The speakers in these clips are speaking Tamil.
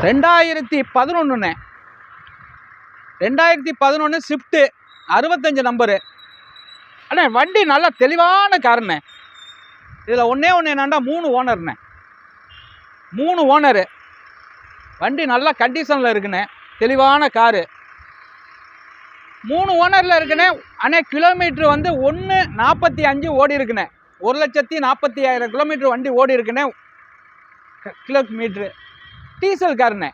2011 2011 ஸ்விஃப்ட்டு 65 நம்பரு. அண்ணே வண்டி நல்லா தெளிவான காருண்ணே. இதில் ஒன்றே என்னண்டா 3 ஓனர்ண்ணே. 3 ஓனரு. வண்டி நல்ல கண்டிஷனில் இருக்குண்ணே. தெளிவான காரு. 3 ஓனரில் இருக்குண்ணே. அண்ணே கிலோமீட்ரு வந்து 1.45 ஓடி இருக்குண்ணே. 1,40,000 கிலோமீட்ரு வண்டி ஓடி இருக்குண்ணே. கிலோமீட்ரு டீசல் காருண்ணே.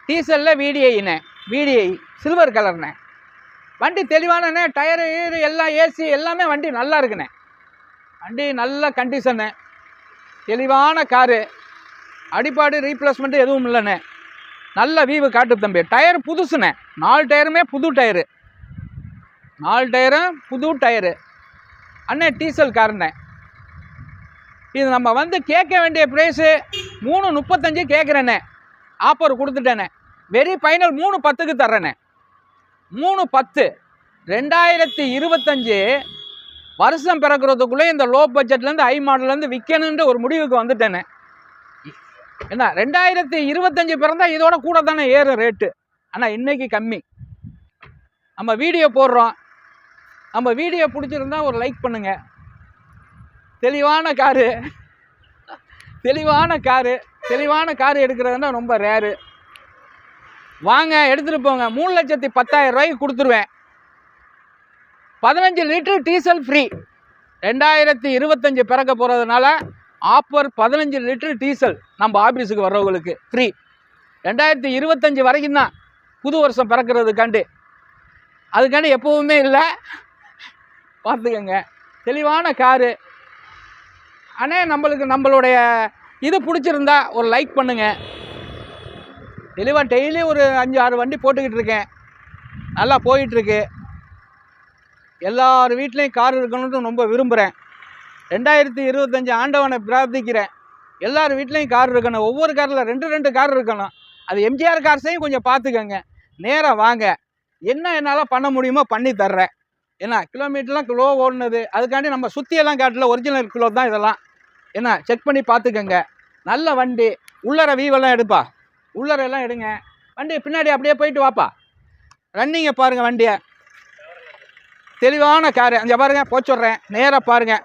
டீசலில் VDIண்ணே. VDI சில்வர் கலர்ண்ணே. வண்டி தெளிவானண்ணே. டயரு எல்லாம் ஏசி எல்லாமே வண்டி நல்லா இருக்குண்ணே. வண்டி நல்ல கண்டிஷனு. தெளிவான காரு. அடிப்பாடு ரீப்ளேஸ்மெண்ட்டு எதுவும் இல்லைண்ணே. நல்ல வீவு காட்டு தம்பி. டயர் புதுசுண்ணே. 4 டயருமே புது டயரு. 4 டயரும் புது டயரு. அண்ணே டீசல் காருண்ணே. இது நம்ம வந்து கேட்க வேண்டிய ப்ரைஸு 3.35 கேட்குறேண்ணே. ஆஃபர் கொடுத்துட்டேண்ணே. வெரி ஃபைனல் 3.10க்கு தர்றேண்ணே. 3.10. 2025 வருஷம் பிறக்கிறதுக்குள்ளே இந்த லோ பட்ஜெட்லேருந்து ஹை மாடல்லேருந்து விற்கணுன்ற ஒரு முடிவுக்கு வந்துட்டேண்ணே. என்ன 2025 பிறந்தால் இதோட கூட தானே ஏறும் ரேட்டு. ஆனால் இன்றைக்கி கம்மி. நம்ம வீடியோ போடுறோம். நம்ம வீடியோ பிடிச்சிருந்தா ஒரு லைக் பண்ணுங்கள். தெளிவான காரு. தெளிவான காரு எடுக்கிறதுனா ரொம்ப ரேரு. வாங்க எடுத்துகிட்டு போங்க. 3,10,000 ரூபாய்க்கு கொடுத்துருவேன். 15 லிட்டரு டீசல் ஃப்ரீ. 2025 பிறக்க போகிறதுனால ஆஃபர் 15 லிட்டரு டீசல் நம்ம ஆஃபீஸுக்கு வர்றவங்களுக்கு ஃப்ரீ. 2025 வரைக்கும் தான் புது வருஷம் பிறக்கிறதுக்காண்டி. அதுக்காண்டி எப்போவுமே இல்லை. பார்த்துக்கங்க. தெளிவான காரு. அண்ணே நம்மளுடைய இது பிடிச்சிருந்தா ஒரு லைக் பண்ணுங்கள். தெளிவாக டெய்லி ஒரு 5-6 வண்டி போட்டுக்கிட்டு இருக்கேன். நல்லா போயிட்டுருக்கு. எல்லார் வீட்லேயும் கார் இருக்கணும்னு ரொம்ப விரும்புகிறேன். 2025 ஆண்டவனை பிரார்த்திக்கிறேன். எல்லார் வீட்லேயும் கார் இருக்கணும். ஒவ்வொரு காரில் 2 கார் இருக்கணும். அது எம்ஜிஆர் கார்ஸையும் கொஞ்சம் பார்த்துக்கங்க. நேராக வாங்க. என்ன என்னால் பண்ண முடியுமோ பண்ணி தர்றேன். ஏன்னா கிலோமீட்டர்லாம் கிலோ ஓடுனது. அதுக்காண்டி நம்ம சுற்றியெல்லாம் காட்டில் ஒரிஜினல் கிலோ தான் இதெல்லாம். என்ன செக் பண்ணி பார்த்துக்கங்க. நல்ல வண்டி. உள்ளர வீவெல்லாம் எடுப்பா. உள்ளரெல்லாம் எடுங்க. வண்டி பின்னாடி அப்படியே போயிட்டு வாப்பா. ரன்னிங்கை பாருங்கள் வண்டியை. தெளிவான காரு. அங்கே பாருங்கள் போச்சுட்றேன். நேராக பாருங்கள்.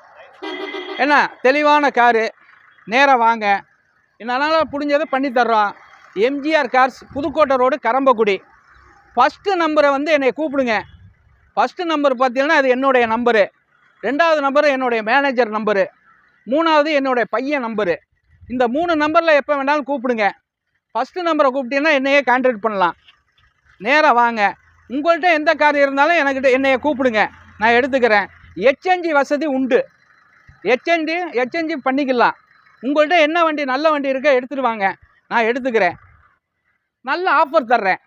என்ன தெளிவான காரு. நேராக வாங்க. என்னால் புரிஞ்சதை பண்ணித்தர்றோம். MGR cars, Pudukkottai road, Karambakkudi. First நம்பரை வந்து என்னை கூப்பிடுங்க. ஃபஸ்ட்டு நம்பர் பார்த்தீங்கன்னா அது என்னுடைய நம்பரு. 2வது நம்பரு என்னுடைய மேனேஜர் நம்பரு. 3வது என்னுடைய பையன் நம்பரு. இந்த 3 நம்பரில் எப்போ வேணாலும் கூப்பிடுங்க. ஃபஸ்ட்டு நம்பரை கூப்பிட்டீங்கன்னா என்னையே கான்டாக்ட் பண்ணலாம். நேராக வாங்க. உங்கள்கிட்ட எந்த கார் இருந்தாலும் என்னைய கூப்பிடுங்க. நான் எடுத்துக்கிறேன். எச்என்ஜி வசதி உண்டு. எச்என்ஜி பண்ணிக்கலாம். உங்கள்கிட்ட என்ன வண்டி நல்ல வண்டி இருக்கோ எடுத்துகிட்டு வாங்க. நான் எடுத்துக்கிறேன். நல்ல ஆஃபர் தர்றேன்.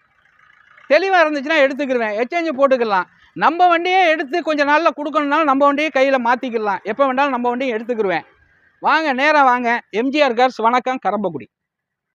தெளிவாக இருந்துச்சுன்னா எடுத்துக்கிடுவேன். எச்என்ஜி போட்டுக்கலாம். நம்ம வண்டியே எடுத்து கொஞ்சம் நாளில் கொடுக்கணுன்னாலும் நம்ம வண்டியை கையில் மாற்றிக்கலாம். எப்போ வேண்டாலும் நம்ம வண்டியை எடுத்துக்கிடுவேன். வாங்க நேராக வாங்க. எம்ஜிஆர் கார்ஸ். வணக்கம். கரம்பக்குடி.